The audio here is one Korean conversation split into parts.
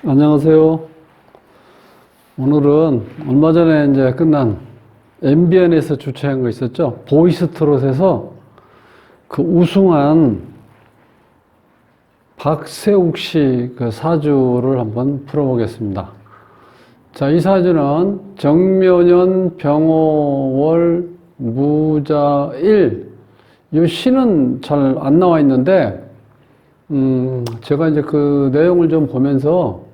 안녕하세요. 오늘은 얼마 전에 이제 끝난 MBN에서 주최한 거 있었죠? 보이스트롯에서 그 우승한 박세욱 씨 그 사주를 한번 풀어보겠습니다. 자, 이 사주는 정묘년 병호월 무자일, 이 시는 잘 안 나와 있는데, 제가 이제 그 내용을 좀 보면서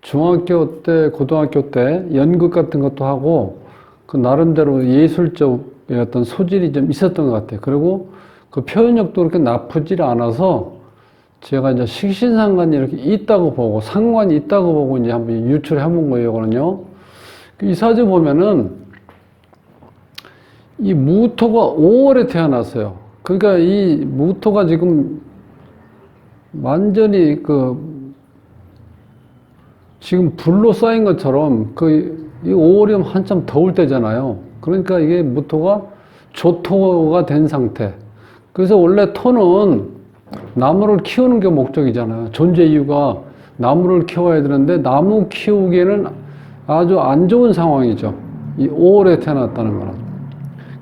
중학교 때, 고등학교 때 연극 같은 것도 하고 그 나름대로 예술적의 어떤 소질이 좀 있었던 것 같아요. 그리고 그 표현력도 그렇게 나쁘지 않아서 제가 이제 식신상관이 이렇게 있다고 보고 상관이 있다고 보고 이제 한번 유출해 본 거예요, 이거는요. 이 사주 보면은 이 무토가 5월에 태어났어요. 그러니까 이 무토가 지금 완전히 지금 불로 쌓인 것처럼 이 5월이면 한참 더울 때잖아요. 그러니까 이게 무토가 조토가 된 상태. 그래서 원래 토는 나무를 키우는 게 목적이잖아요. 존재 이유가 나무를 키워야 되는데 나무 키우기에는 아주 안 좋은 상황이죠. 이 5월에 태어났다는 거는.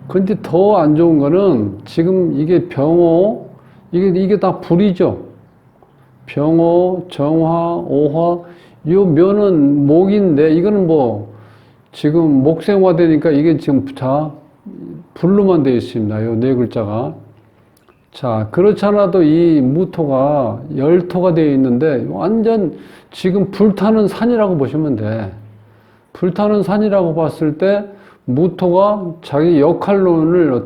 근데 더 안 좋은 거는 지금 이게 병호, 이게 다 불이죠. 병호, 정화, 오화, 요 묘는 목인데, 이거는 뭐, 지금 목생화 되니까 이게 지금 불로만 되어 있습니다. 요 네 글자가. 자, 그렇지 않아도 이 무토가 열토가 되어 있는데, 완전 지금 불타는 산이라고 보시면 돼. 불타는 산이라고 봤을 때, 무토가 자기 역할론을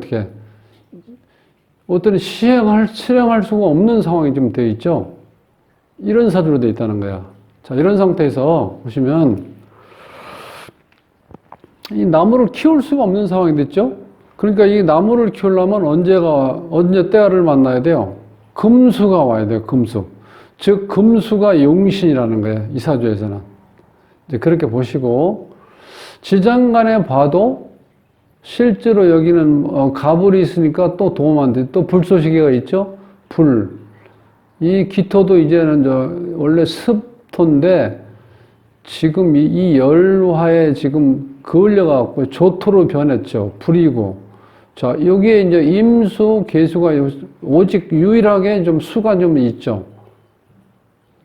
어떤 실행할 수가 없는 상황이 좀 되어 있죠. 이런 사주로 되어 있다는 거야. 자, 이런 상태에서 보시면 이 나무를 키울 수가 없는 상황이 됐죠. 그러니까 이 나무를 키우려면 언제 때를 만나야 돼요? 금수가 와야 돼요. 금수. 즉 금수가 용신이라는 거예요. 이 사주에서는. 이제 그렇게 보시고 지장간에 봐도 실제로 여기는 가불이 있으니까 또 도움 안 돼. 또 불쏘시개가 있죠. 불. 이 기토도 이제는 원래 습토인데 지금 이 열화에 지금 그을려갖고 조토로 변했죠. 불이고. 자, 여기에 이제 임수, 계수가 오직 유일하게 좀 수가 좀 있죠.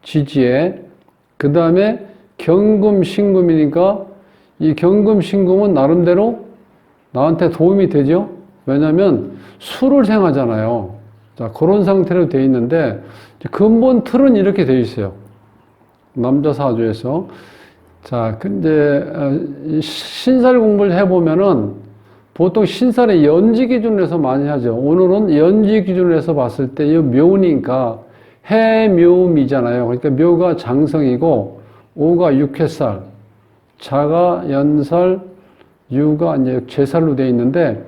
지지에. 그 다음에 경금, 신금이니까 이 경금, 신금은 나름대로 나한테 도움이 되죠. 왜냐하면 수를 생하잖아요. 자, 그런 상태로 되어 있는데 근본 틀은 이렇게 되어 있어요. 남자 사주에서. 자, 근데 신살 공부를 해보면은 보통 신살의 연지 기준에서 많이 하죠. 오늘은 연지 기준에서 봤을 때 이 묘니까 해묘미잖아요. 그러니까 묘가 장성이고 오가 육해살, 자가 연살, 유가 이제 제살로 되어 있는데,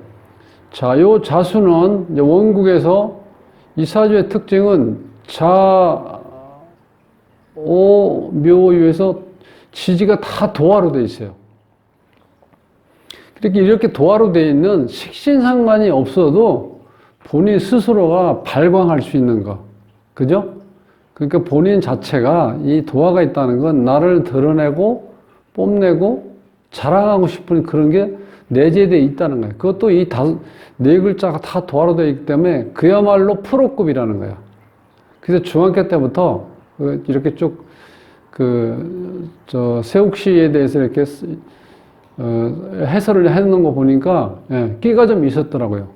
자, 요 자수는 이제 원국에서 이 사주의 특징은 자, 오, 묘, 유에서 지지가 다 도화로 되어 있어요. 이렇게 도화로 되어 있는 식신상관이 없어도 본인 스스로가 발광할 수 있는 거. 그죠? 그러니까 본인 자체가 이 도화가 있다는 건 나를 드러내고 뽐내고 자랑하고 싶은 그런 게 내재되어 있다는 거예요. 그것도 네 글자가 다 도화로 되어 있기 때문에 그야말로 프로급이라는 거야. 그래서 중학교 때부터 이렇게 쭉 세욱 씨에 대해서 이렇게 해설을 해놓은 거 보니까 끼가 좀 있었더라고요.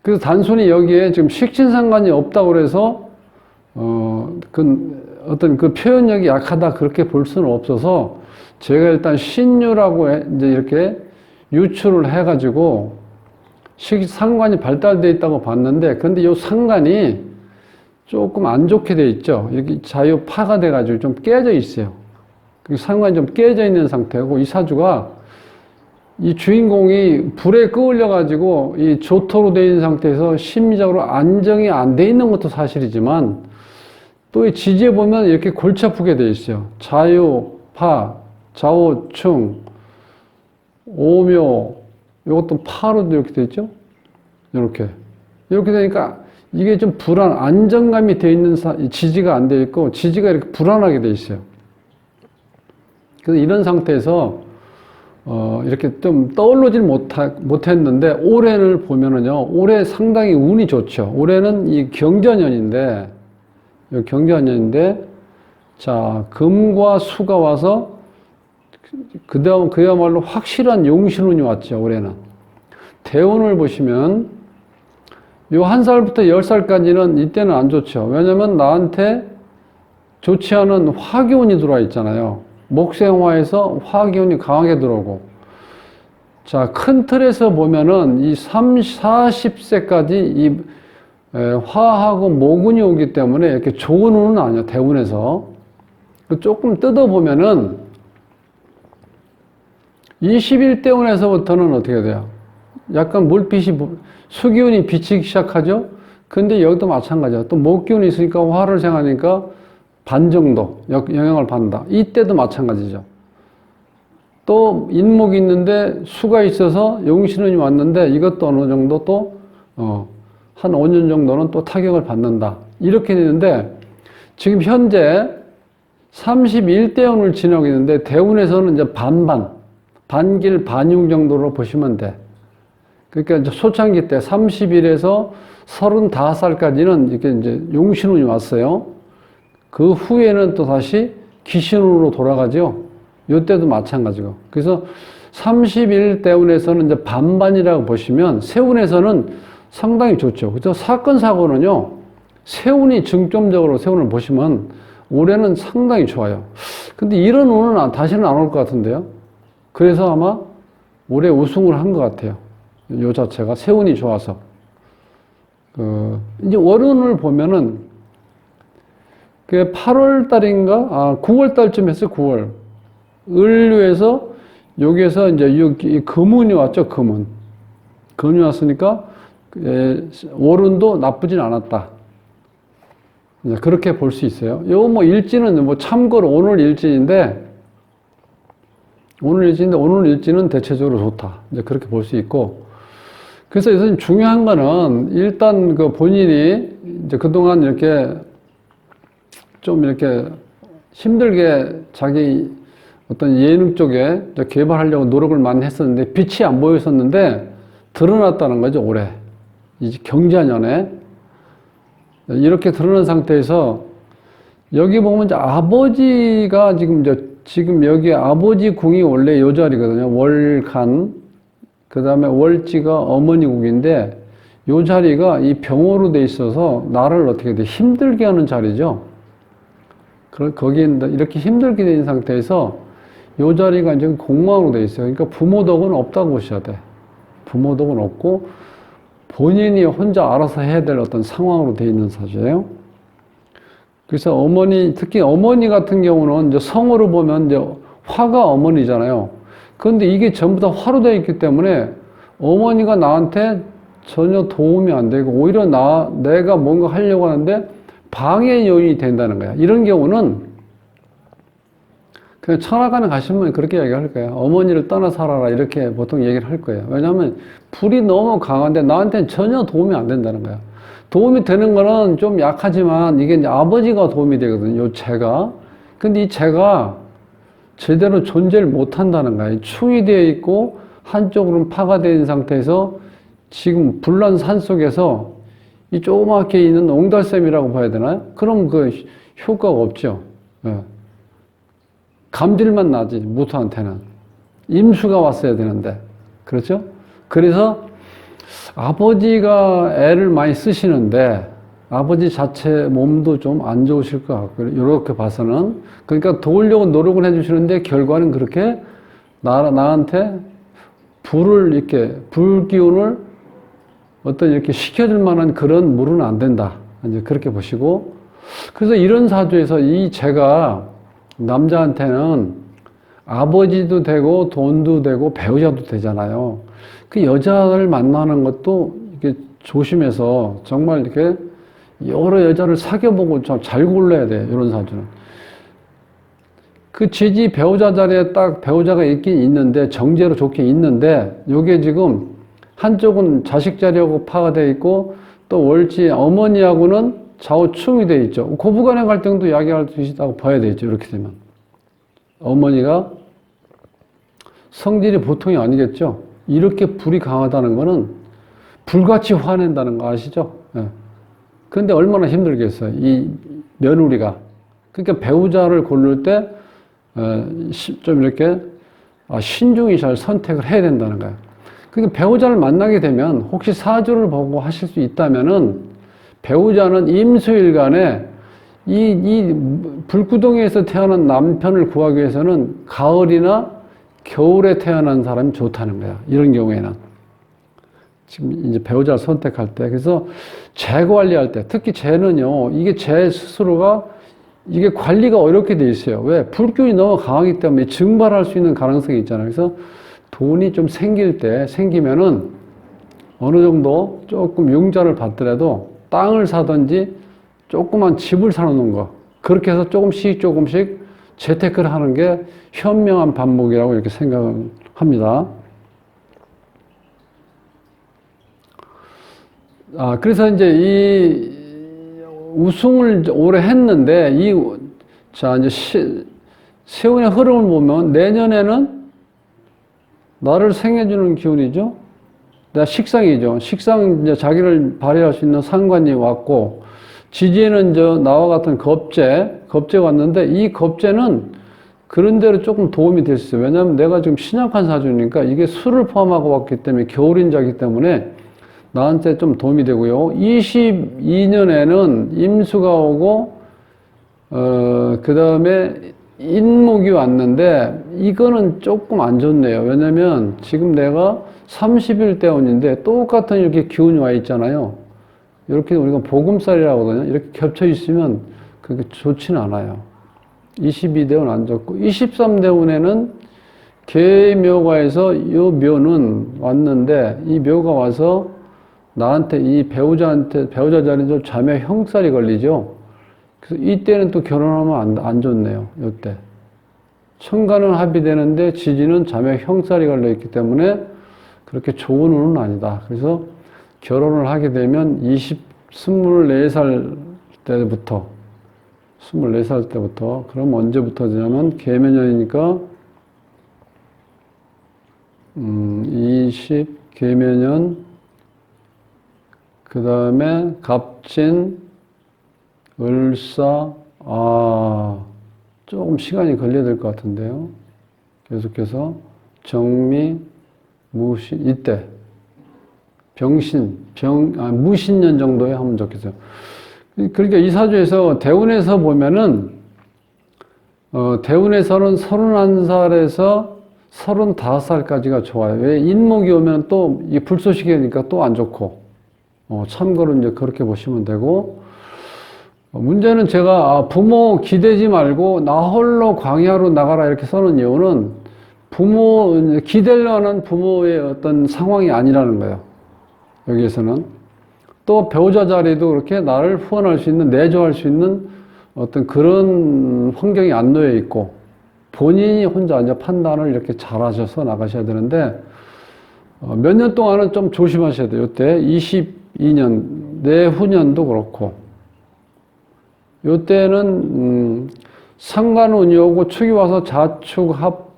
그래서 단순히 여기에 지금 식신상관이 없다고 그래서 어떤 그 표현력이 약하다 그렇게 볼 수는 없어서 제가 일단 신유라고 이제 이렇게 유출을 해가지고 상관이 발달되어 있다고 봤는데, 근데 이 상관이 조금 안 좋게 되어 있죠. 여기 자유파가 돼가지고 좀 깨져 있어요. 상관이 좀 깨져 있는 상태고, 이 사주가 이 주인공이 불에 끌려가지고 이 조토로 되어 있는 상태에서 심리적으로 안정이 안 돼 있는 것도 사실이지만, 또 이 지지에 보면 이렇게 골치 아프게 되어 있어요. 자유파, 좌우충, 오묘, 이것도 파로 이렇게 되어 있죠? 이렇게 되니까 이게 좀 안정감이 되어 있는 지지가 안 되어 있고, 지지가 이렇게 불안하게 되어 있어요. 그래서 이런 상태에서 이렇게 좀 떠오르질 못했는데 올해를 보면은요, 올해 상당히 운이 좋죠. 올해는 이 경자년인데, 자, 금과 수가 와서 그야말로 확실한 용신운이 왔죠, 올해는. 대운을 보시면 요 1살부터 10살까지는 이때는 안 좋죠. 왜냐면 나한테 좋지 않은 화기운이 들어와 있잖아요. 목생화에서 화기운이 강하게 들어오고. 자, 큰 틀에서 보면은 이 40세까지 이 화하고 모군이 오기 때문에 이렇게 좋은 운은 아니에요, 대운에서. 조금 뜯어보면은 21대운에서부터는 어떻게 돼요? 약간 물빛이, 수기운이 비치기 시작하죠? 근데 여기도 마찬가지야. 또 목기운이 있으니까 화를 생하니까 반 정도 영향을 받는다. 이때도 마찬가지죠. 또 인목이 있는데 수가 있어서 용신운이 왔는데 이것도 어느 정도 또, 한 5년 정도는 또 타격을 받는다. 이렇게 되는데 지금 현재 31대운을 지나고 있는데 대운에서는 이제 반길 반용 정도로 보시면 돼. 그러니까 이제 초창기 때 30일에서 35살까지는 이렇게 이제 용신운이 왔어요. 그 후에는 또 다시 기신운으로 돌아가죠. 이때도 마찬가지고. 그래서 31대운에서는 이제 반반이라고 보시면 세운에서는 상당히 좋죠. 그죠? 사건, 사고는요, 세운이 중점적으로 세운을 보시면 올해는 상당히 좋아요. 근데 이런 운은 다시는 안 올 것 같은데요. 그래서 아마 올해 우승을 한 것 같아요. 요 자체가 세운이 좋아서. 이제 월운을 보면은, 그게 8월 달인가? 9월 달쯤 했어요, 9월. 을류에서, 여기에서 이제 이 금운이 왔죠, 금운. 금운이 왔으니까, 월운도 나쁘진 않았다. 그렇게 볼 수 있어요. 요 뭐 일지는 뭐 참고로 오늘 일지인데 오늘 일지는 대체적으로 좋다. 이제 그렇게 볼 수 있고. 그래서 여기서 중요한 거는 일단 그 본인이 이제 그동안 이렇게 좀 이렇게 힘들게 자기 어떤 예능 쪽에 개발하려고 노력을 많이 했었는데 빛이 안 보였었는데 드러났다는 거죠, 올해. 이제 경자년에. 이렇게 드러난 상태에서 여기 보면 이제 아버지가 지금 여기 아버지 궁이 원래 요 자리거든요. 월간, 그 다음에 월지가 어머니 궁인데 요 자리가 이 병호로 돼 있어서 나를 어떻게 돼 힘들게 하는 자리죠. 거기에 이렇게 힘들게 된 상태에서 요 자리가 지금 공망으로 돼 있어요. 그러니까 부모덕은 없다고 보셔야 돼. 부모덕은 없고 본인이 혼자 알아서 해야 될 어떤 상황으로 돼 있는 사주예요. 그래서 특히 어머니 같은 경우는 이제 성으로 보면 이제 화가 어머니잖아요. 그런데 이게 전부 다 화로 되어 있기 때문에 어머니가 나한테 전혀 도움이 안 되고 오히려 내가 뭔가 하려고 하는데 방해 요인이 된다는 거야. 이런 경우는 그냥 천하관에 가시면 그렇게 얘기할 거예요. 어머니를 떠나 살아라 이렇게 보통 얘기를 할 거예요. 왜냐하면 불이 너무 강한데 나한테는 전혀 도움이 안 된다는 거야. 도움이 되는 거는 좀 약하지만 이게 이제 아버지가 도움이 되거든요. 요 재가. 근데 이 재가 제대로 존재를 못 한다는 거야. 충이 되어 있고 한쪽으로는 파가 되어 있는 상태에서 지금 불난 산 속에서 이 조그맣게 있는 옹달샘이라고 봐야 되나요? 그럼 그 효과가 없죠. 예. 감질만 나지, 무토한테는. 임수가 왔어야 되는데. 그렇죠? 그래서 아버지가 애를 많이 쓰시는데 아버지 자체 몸도 좀 안 좋으실 것 같고요. 이렇게 봐서는. 그러니까 도우려고 노력을 해주시는데 결과는 그렇게 나한테 불기운을 어떤 이렇게 시켜줄 만한 그런 물은 안 된다. 이제 그렇게 보시고. 그래서 이런 사주에서 이 제가 남자한테는 아버지도 되고 돈도 되고 배우자도 되잖아요. 그 여자를 만나는 것도 이렇게 조심해서 정말 이렇게 여러 여자를 사귀어보고 좀 잘 골라야 돼요. 이런 사주는. 그 지지 배우자 자리에 딱 배우자가 있긴 있는데 정제로 좋게 있는데 요게 지금 한쪽은 자식 자리하고 파가 되어 있고 또 월지 어머니하고는 좌우충이 되어 있죠. 고부간의 갈등도 야기할 수 있다고 봐야 되겠죠. 이렇게 되면. 어머니가 성질이 보통이 아니겠죠. 이렇게 불이 강하다는 거는 불같이 화낸다는 거 아시죠? 예. 근데 얼마나 힘들겠어요. 이 며느리가. 그러니까 배우자를 고를 때, 좀 이렇게, 신중히 잘 선택을 해야 된다는 거예요. 그러니까 배우자를 만나게 되면 혹시 사주를 보고 하실 수 있다면은 배우자는 임수일간에 이 불구덩이에서 태어난 남편을 구하기 위해서는 가을이나 겨울에 태어난 사람이 좋다는 거야. 이런 경우에는. 지금 이제 배우자를 선택할 때. 그래서 재 관리할 때, 특히 재는요, 이게 재 스스로가 이게 관리가 어렵게 돼 있어요. 왜? 불균이 너무 강하기 때문에 증발할 수 있는 가능성이 있잖아요. 그래서 돈이 좀 생길 때, 생기면은 어느 정도 조금 융자를 받더라도 땅을 사든지 조그만 집을 사놓는 거. 그렇게 해서 조금씩 재테크를 하는 게 현명한 방법이라고 이렇게 생각을 합니다. 그래서 이제 이 우승을 올해 했는데, 이제 세운의 흐름을 보면 내년에는 나를 생해주는 기운이죠. 내가 식상이죠. 식상, 이제 자기를 발휘할 수 있는 상관이 왔고, 지지에는 나와 같은 겁재가 왔는데, 이 겁재는 그런 대로 조금 도움이 될 수 있어요. 왜냐하면 내가 지금 신약한 사주니까 이게 수를 포함하고 왔기 때문에 겨울인자이기 때문에 나한테 좀 도움이 되고요. 22년에는 임수가 오고, 그 다음에 인목이 왔는데, 이거는 조금 안 좋네요. 왜냐면 지금 내가 30일 대운인데 똑같은 이렇게 기운이 와 있잖아요. 이렇게 우리가 보금살이라고 하거든요. 이렇게 겹쳐 있으면 그게 좋지는 않아요. 22대운 안 좋고, 23대운에는 계묘가에서 이 묘는 왔는데, 이 묘가 와서 나한테, 이 배우자 자리에 좀 자매 형살이 걸리죠. 그래서 이때는 또 결혼하면 안 좋네요. 이때. 천간은 합의되는데 지지는 자매 형살이 걸려있기 때문에 그렇게 좋은 운은 아니다. 그래서 결혼을 하게 되면 24살 때부터, 그럼 언제부터 되냐면, 계묘년이니까, 계묘년, 그 다음에 갑진, 을사, 조금 시간이 걸려야 될 것 같은데요. 계속해서 정미, 무신, 이때 무신년 정도에 하면 좋겠어요. 그러니까 이 사주에서 대운에서 보면은 대운에서는 31살에서 35살까지가 좋아요. 왜? 인목이 오면 또 이 불쏘시개니까 또 안 좋고, 참고로 이제 그렇게 보시면 되고, 문제는 제가 부모 기대지 말고 나 홀로 광야로 나가라 이렇게 써는 이유는 기대려는 부모의 어떤 상황이 아니라는 거예요. 여기에서는. 또 배우자 자리도 그렇게 나를 후원할 수 있는, 내조할 수 있는 어떤 그런 환경이 안 놓여 있고, 본인이 혼자 이제 판단을 이렇게 잘 하셔서 나가셔야 되는데, 몇 년 동안은 좀 조심하셔야 돼요. 이때 22년, 내후년도 그렇고, 요때는 상관운이 오고 축이 와서 자축합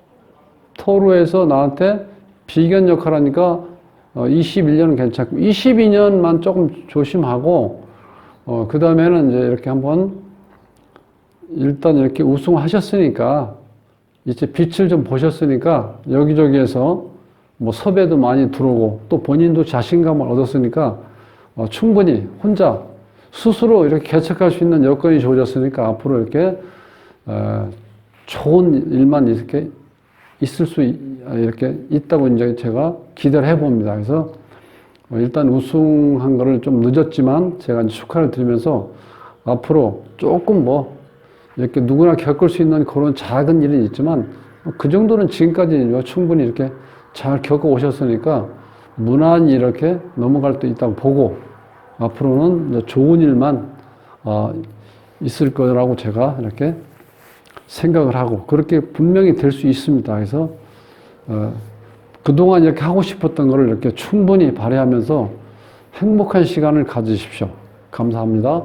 토로해서 나한테 비견 역할 하니까 21년은 괜찮고, 22년만 조금 조심하고, 그 다음에는 이제 이렇게 한번 일단 이렇게 우승하셨으니까, 이제 빛을 좀 보셨으니까, 여기저기에서 뭐 섭외도 많이 들어오고, 또 본인도 자신감을 얻었으니까, 충분히 혼자 스스로 이렇게 개척할 수 있는 여건이 좋아졌으니까 앞으로 이렇게 좋은 일만 이렇게 이렇게 있다고 이제 제가 기대를 해봅니다. 그래서 일단 우승한 거를 좀 늦었지만 제가 이제 축하를 드리면서 앞으로 조금 뭐 이렇게 누구나 겪을 수 있는 그런 작은 일은 있지만 그 정도는 지금까지 충분히 이렇게 잘 겪어 오셨으니까 무난히 이렇게 넘어갈 수 있다고 보고 앞으로는 좋은 일만 있을 거라고 제가 이렇게 생각을 하고 그렇게 분명히 될 수 있습니다. 그래서 그동안 이렇게 하고 싶었던 거를 이렇게 충분히 발휘하면서 행복한 시간을 가지십시오. 감사합니다.